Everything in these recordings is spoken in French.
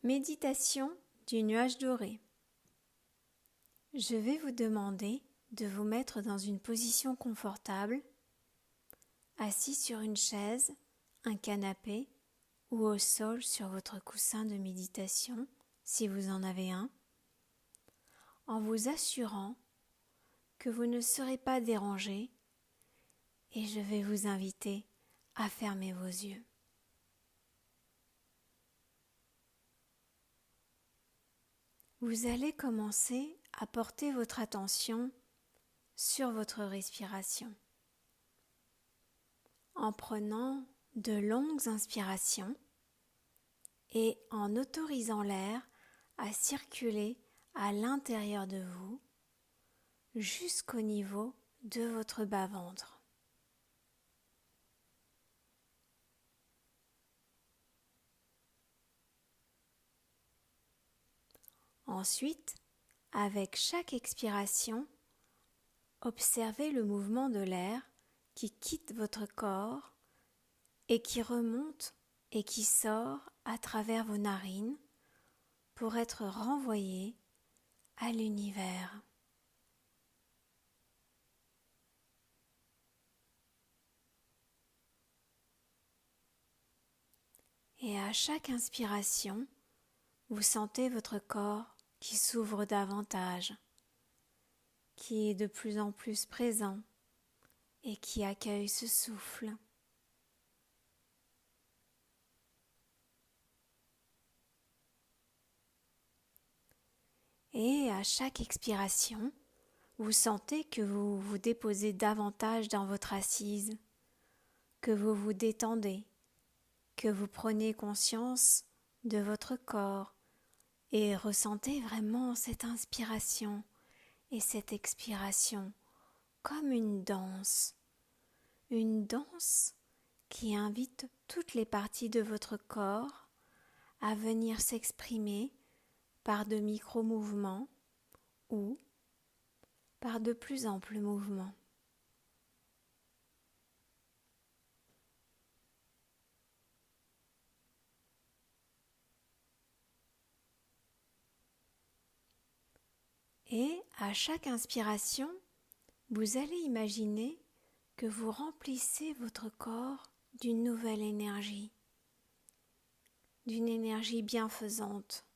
Méditation du nuage doré. Je vais vous demander de vous mettre dans une position confortable, assis sur une chaise, un canapé ou au sol sur votre coussin de méditation, si vous en avez un, en vous assurant que vous ne serez pas dérangé et je vais vous inviter à fermer vos yeux. Vous allez commencer à porter votre attention sur votre respiration en prenant de longues inspirations et en autorisant l'air à circuler à l'intérieur de vous jusqu'au niveau de votre bas-ventre. Ensuite, avec chaque expiration, observez le mouvement de l'air qui quitte votre corps et qui remonte et qui sort à travers vos narines pour être renvoyé à l'univers. Et à chaque inspiration, vous sentez votre corps qui s'ouvre davantage, qui est de plus en plus présent et qui accueille ce souffle. Et à chaque expiration, vous sentez que vous vous déposez davantage dans votre assise, que vous vous détendez, que vous prenez conscience de votre corps et ressentez vraiment cette inspiration et cette expiration comme une danse qui invite toutes les parties de votre corps à venir s'exprimer par de micro-mouvements ou par de plus amples mouvements. Et à chaque inspiration, vous allez imaginer que vous remplissez votre corps d'une nouvelle énergie, d'une énergie bienfaisante,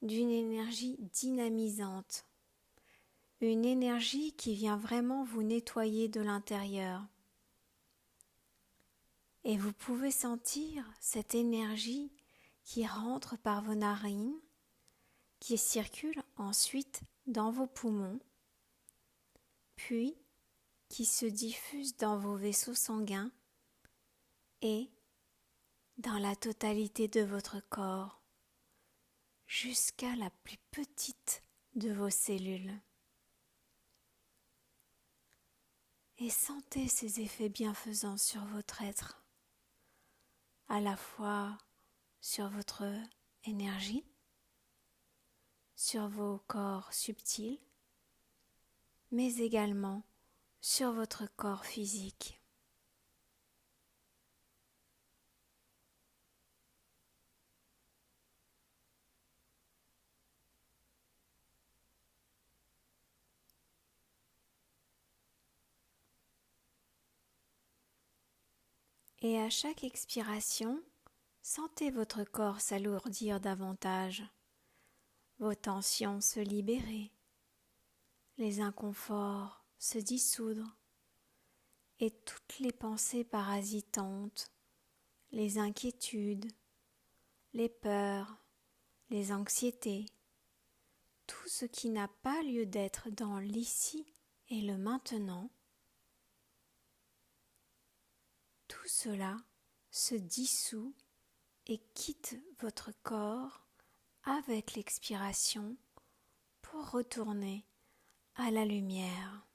d'une énergie dynamisante, une énergie qui vient vraiment vous nettoyer de l'intérieur. Et vous pouvez sentir cette énergie qui rentre par vos narines, qui circule ensuite dans vos poumons, puis qui se diffuse dans vos vaisseaux sanguins et dans la totalité de votre corps, jusqu'à la plus petite de vos cellules. Et sentez ces effets bienfaisants sur votre être, à la fois sur votre énergie, sur vos corps subtils, mais également sur votre corps physique. Et à chaque expiration, sentez votre corps s'alourdir davantage, vos tensions se libérer, les inconforts se dissoudre et toutes les pensées parasitantes, les inquiétudes, les peurs, les anxiétés, tout ce qui n'a pas lieu d'être dans l'ici et le maintenant, tout cela se dissout et quitte votre corps avec l'expiration pour retourner à la lumière.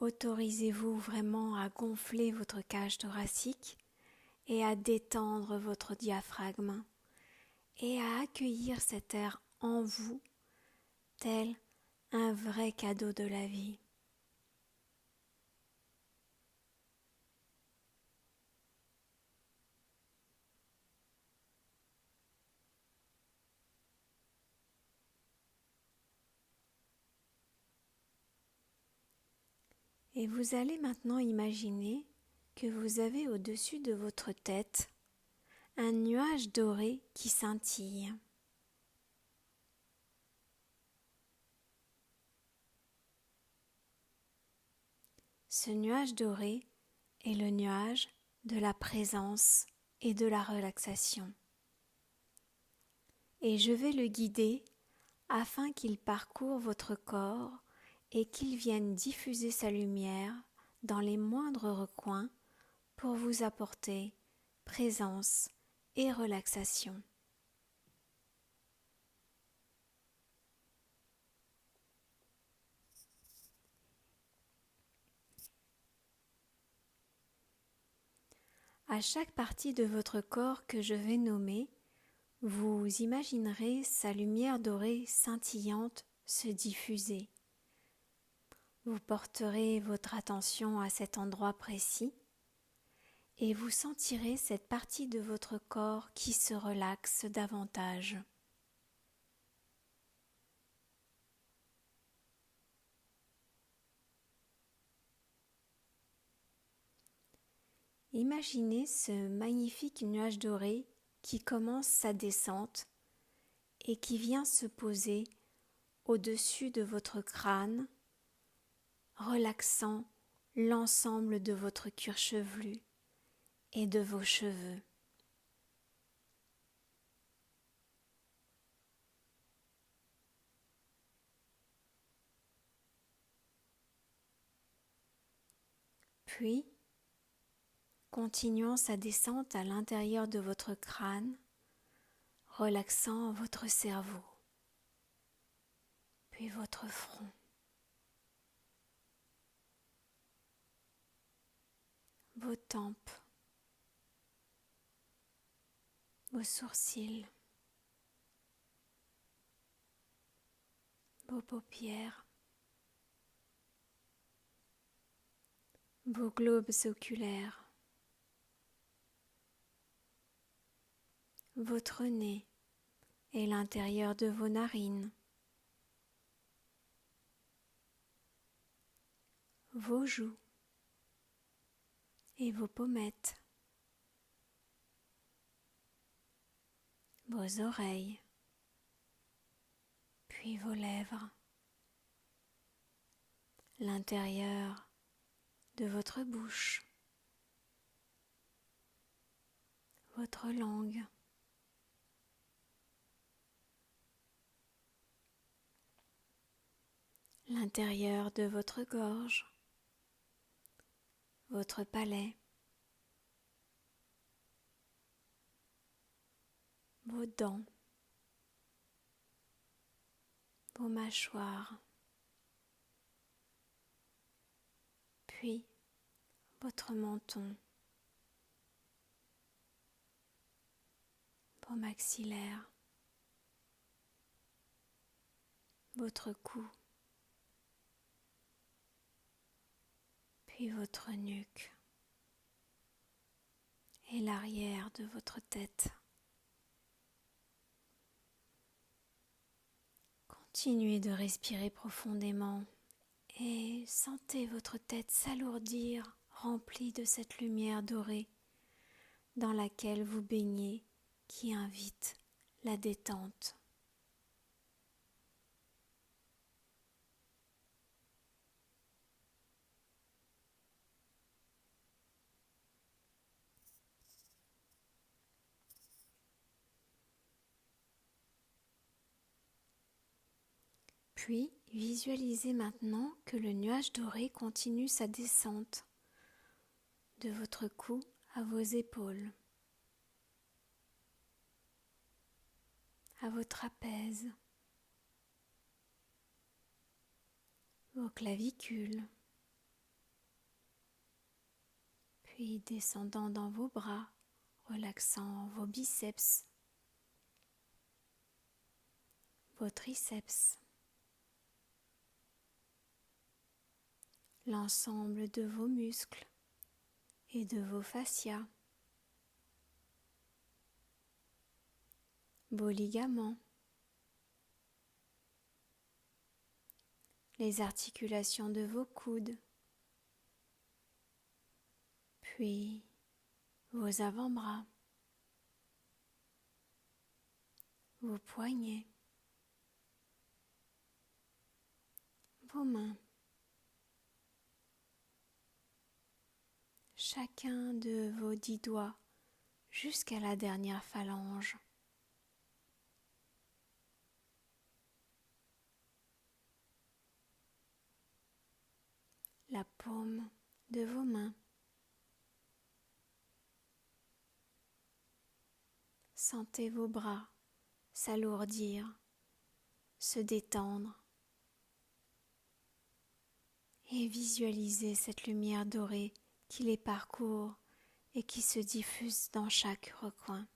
Autorisez-vous vraiment à gonfler votre cage thoracique et à détendre votre diaphragme et à accueillir cet air en vous tel un vrai cadeau de la vie. Et vous allez maintenant imaginer que vous avez au-dessus de votre tête un nuage doré qui scintille. Ce nuage doré est le nuage de la présence et de la relaxation. Et je vais le guider afin qu'il parcourt votre corps et qu'il vienne diffuser sa lumière dans les moindres recoins pour vous apporter présence et relaxation. À chaque partie de votre corps que je vais nommer, vous imaginerez sa lumière dorée scintillante se diffuser. Vous porterez votre attention à cet endroit précis et vous sentirez cette partie de votre corps qui se relaxe davantage. Imaginez ce magnifique nuage doré qui commence sa descente et qui vient se poser au-dessus de votre crâne, relaxant l'ensemble de votre cuir chevelu et de vos cheveux. Puis, continuant sa descente à l'intérieur de votre crâne, relaxant votre cerveau, puis votre front, vos tempes, vos sourcils, vos paupières, vos globes oculaires, votre nez et l'intérieur de vos narines, vos joues et vos pommettes, vos oreilles, puis vos lèvres, l'intérieur de votre bouche, votre langue, l'intérieur de votre gorge, votre palais, vos dents, vos mâchoires, puis votre menton, vos maxillaires, votre cou, puis votre nuque et l'arrière de votre tête. Continuez de respirer profondément et sentez votre tête s'alourdir, remplie de cette lumière dorée dans laquelle vous baignez, qui invite la détente. Puis, visualisez maintenant que le nuage doré continue sa descente de votre cou à vos épaules, à vos trapèzes, vos clavicules, puis descendant dans vos bras, relaxant vos biceps, vos triceps, l'ensemble de vos muscles et de vos fascias, vos ligaments, les articulations de vos coudes, puis vos avant-bras, vos poignets, vos mains, chacun de vos 10 doigts jusqu'à la dernière phalange. La paume de vos mains. Sentez vos bras s'alourdir, se détendre et visualisez cette lumière dorée qui les parcourt et qui se diffuse dans chaque recoin.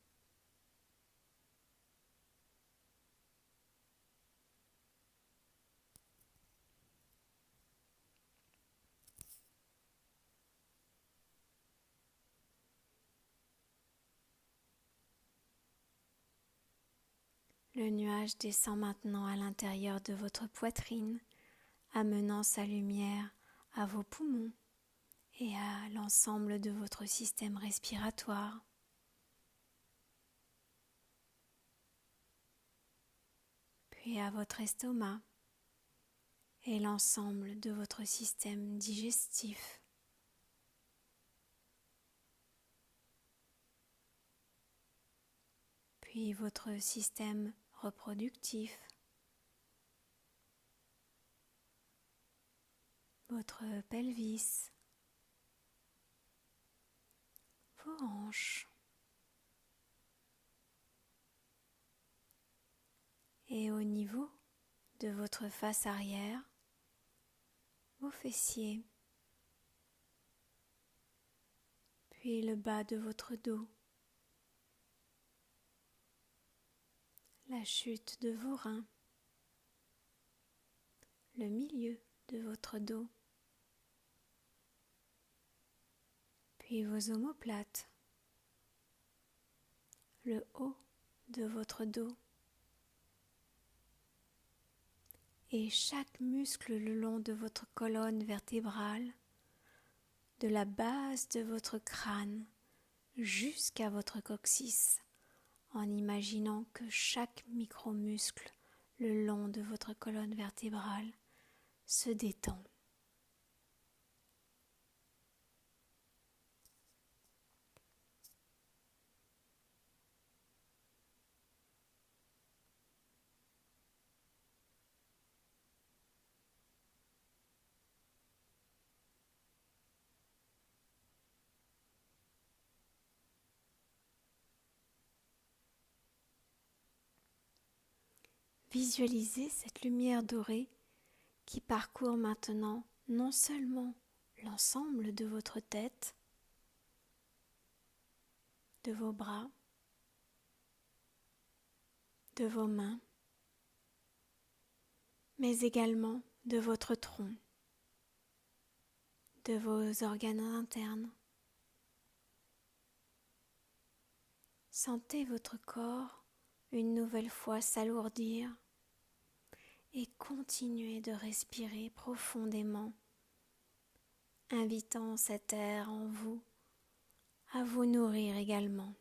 Le nuage descend maintenant à l'intérieur de votre poitrine, amenant sa lumière à vos poumons et à l'ensemble de votre système respiratoire. Puis à votre estomac et l'ensemble de votre système digestif. Puis votre système reproductif, votre pelvis, vos hanches et au niveau de votre face arrière, vos fessiers, puis le bas de votre dos, la chute de vos reins, le milieu de votre dos, puis vos omoplates, le haut de votre dos et chaque muscle le long de votre colonne vertébrale, de la base de votre crâne jusqu'à votre coccyx, en imaginant que chaque micromuscle le long de votre colonne vertébrale se détend. Visualisez cette lumière dorée qui parcourt maintenant non seulement l'ensemble de votre tête, de vos bras, de vos mains, mais également de votre tronc, de vos organes internes. Sentez votre corps une nouvelle fois s'alourdir et continuez de respirer profondément, invitant cet air en vous à vous nourrir également.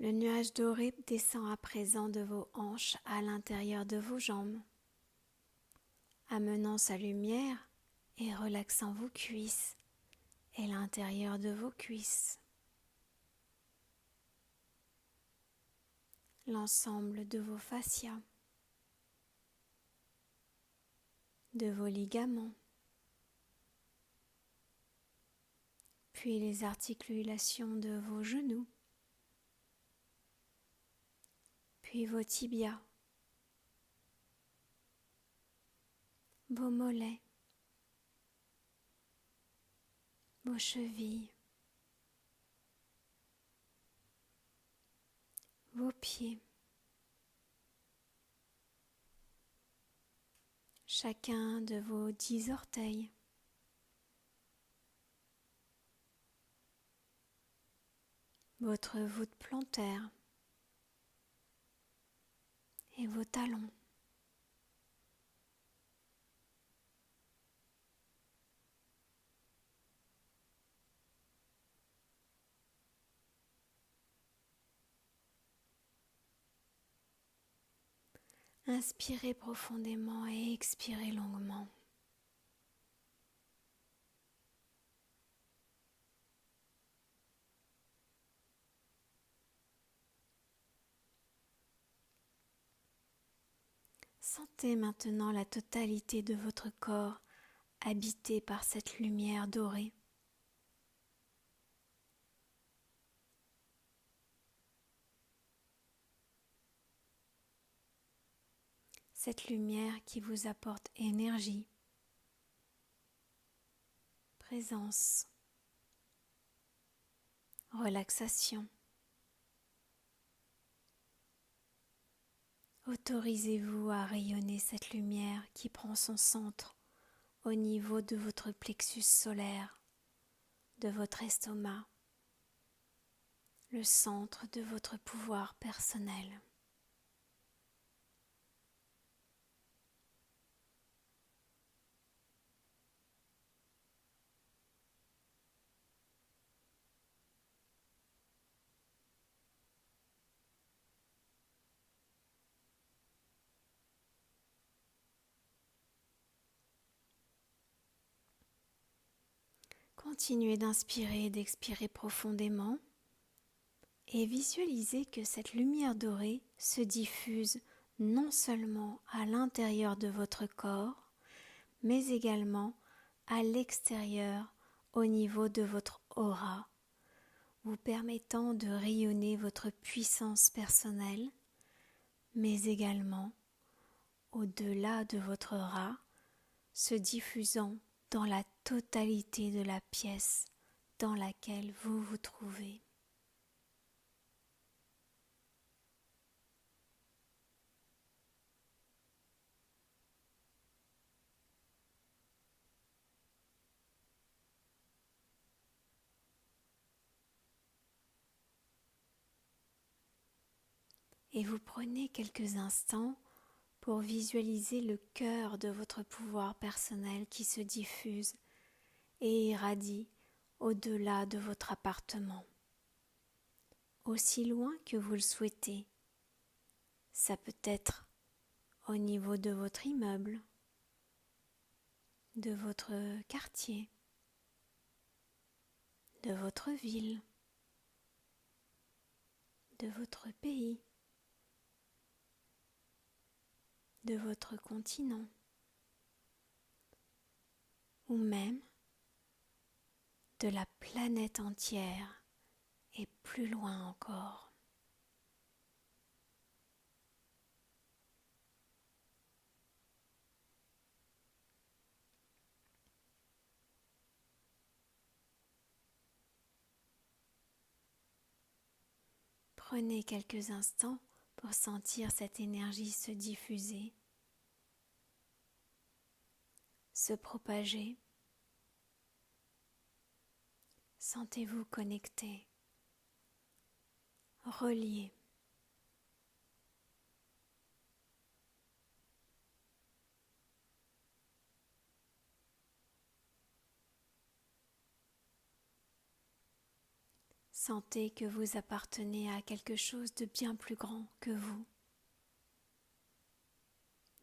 Le nuage doré descend à présent de vos hanches à l'intérieur de vos jambes, amenant sa lumière et relaxant vos cuisses et l'intérieur de vos cuisses. L'ensemble de vos fascias, de vos ligaments, puis les articulations de vos genoux, puis vos tibias vos mollets, vos chevilles, vos pieds, chacun de vos 10 orteils, votre voûte plantaire et vos talons. Inspirez profondément et expirez longuement. Sentez maintenant la totalité de votre corps habité par cette lumière dorée. Cette lumière qui vous apporte énergie, présence, relaxation. Autorisez-vous à rayonner cette lumière qui prend son centre au niveau de votre plexus solaire, de votre estomac, le centre de votre pouvoir personnel. Continuez d'inspirer et d'expirer profondément et visualisez que cette lumière dorée se diffuse non seulement à l'intérieur de votre corps, mais également à l'extérieur au niveau de votre aura, vous permettant de rayonner votre puissance personnelle, mais également au-delà de votre aura, se diffusant dans la totalité de la pièce dans laquelle vous vous trouvez. Et vous prenez quelques instants pour visualiser le cœur de votre pouvoir personnel qui se diffuse et irradie au-delà de votre appartement, aussi loin que vous le souhaitez. Ça peut être au niveau de votre immeuble, de votre quartier, de votre ville, de votre pays, de votre continent, ou même de la planète entière et plus loin encore. Prenez quelques instants pour sentir cette énergie se diffuser, se propager. Sentez-vous connecté, relié. Sentez que vous appartenez à quelque chose de bien plus grand que vous,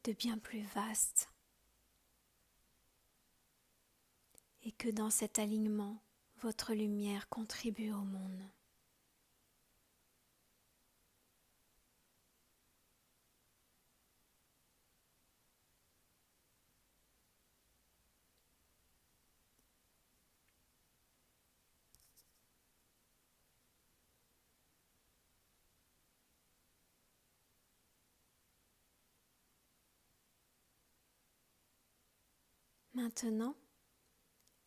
de bien plus vaste, et que dans cet alignement, votre lumière contribue au monde. Maintenant,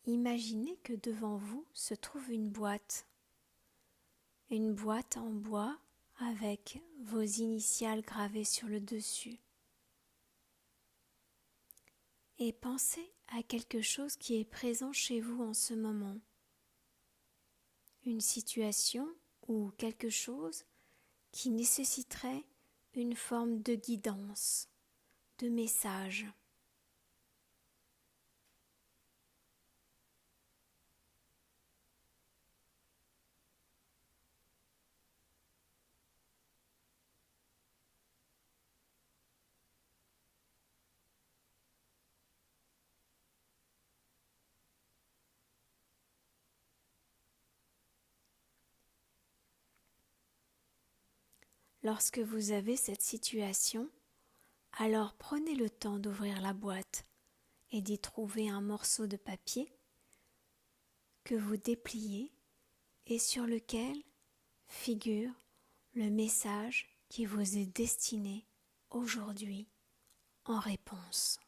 imaginez que devant vous se trouve une boîte en bois avec vos initiales gravées sur le dessus. Et pensez à quelque chose qui est présent chez vous en ce moment. Une situation ou quelque chose qui nécessiterait une forme de guidance, de message. Lorsque vous avez cette situation, alors prenez le temps d'ouvrir la boîte et d'y trouver un morceau de papier que vous dépliez et sur lequel figure le message qui vous est destiné aujourd'hui en réponse.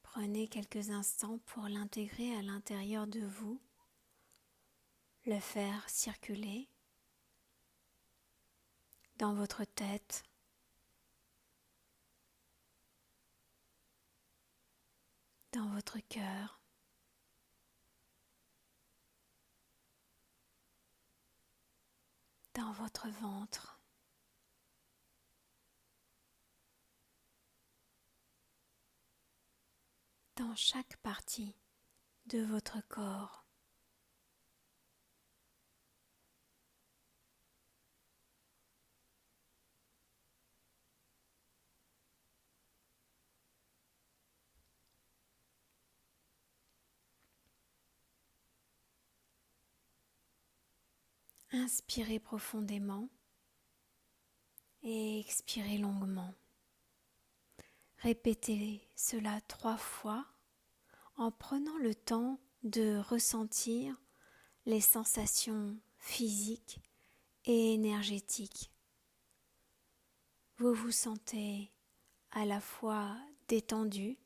Prenez quelques instants pour l'intégrer à l'intérieur de vous, le faire circuler dans votre tête, dans votre cœur, dans votre ventre. Dans chaque partie de votre corps. Inspirez profondément et expirez longuement. Répétez cela 3 fois en prenant le temps de ressentir les sensations physiques et énergétiques. Vous vous sentez à la fois détendu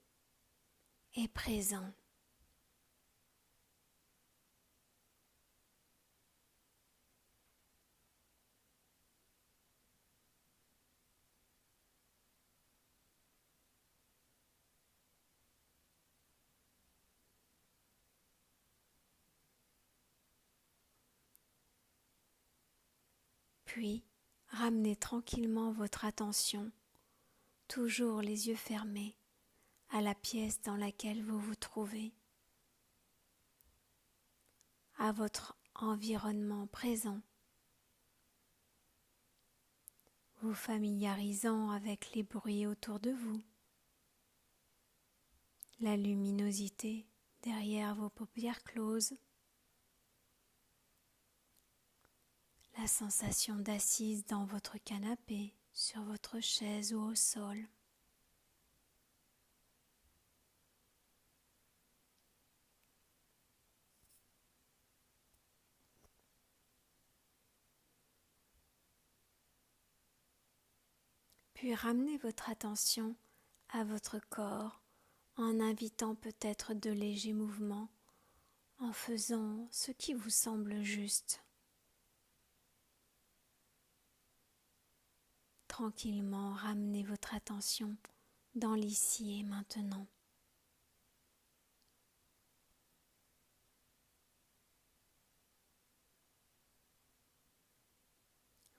et présent. Puis, ramenez tranquillement votre attention, toujours les yeux fermés, à la pièce dans laquelle vous vous trouvez, à votre environnement présent, vous familiarisant avec les bruits autour de vous, la luminosité derrière vos paupières closes, la sensation d'assise dans votre canapé, sur votre chaise ou au sol. Puis ramenez votre attention à votre corps en invitant peut-être de légers mouvements, en faisant ce qui vous semble juste. Tranquillement, ramenez votre attention dans l'ici et maintenant.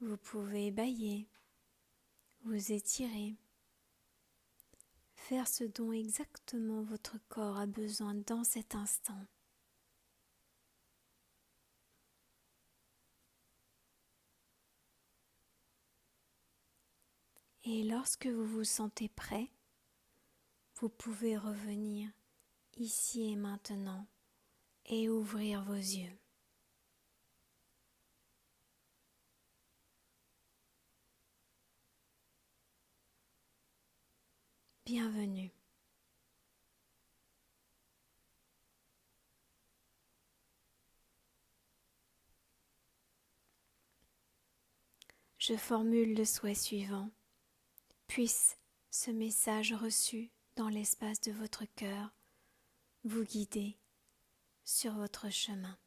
Vous pouvez bâiller, vous étirer, faire ce dont exactement votre corps a besoin dans cet instant. Et lorsque vous vous sentez prêt, vous pouvez revenir ici et maintenant et ouvrir vos yeux. bienvenue. Je formule le souhait suivant. Puisse ce message reçu dans l'espace de votre cœur vous guider sur votre chemin.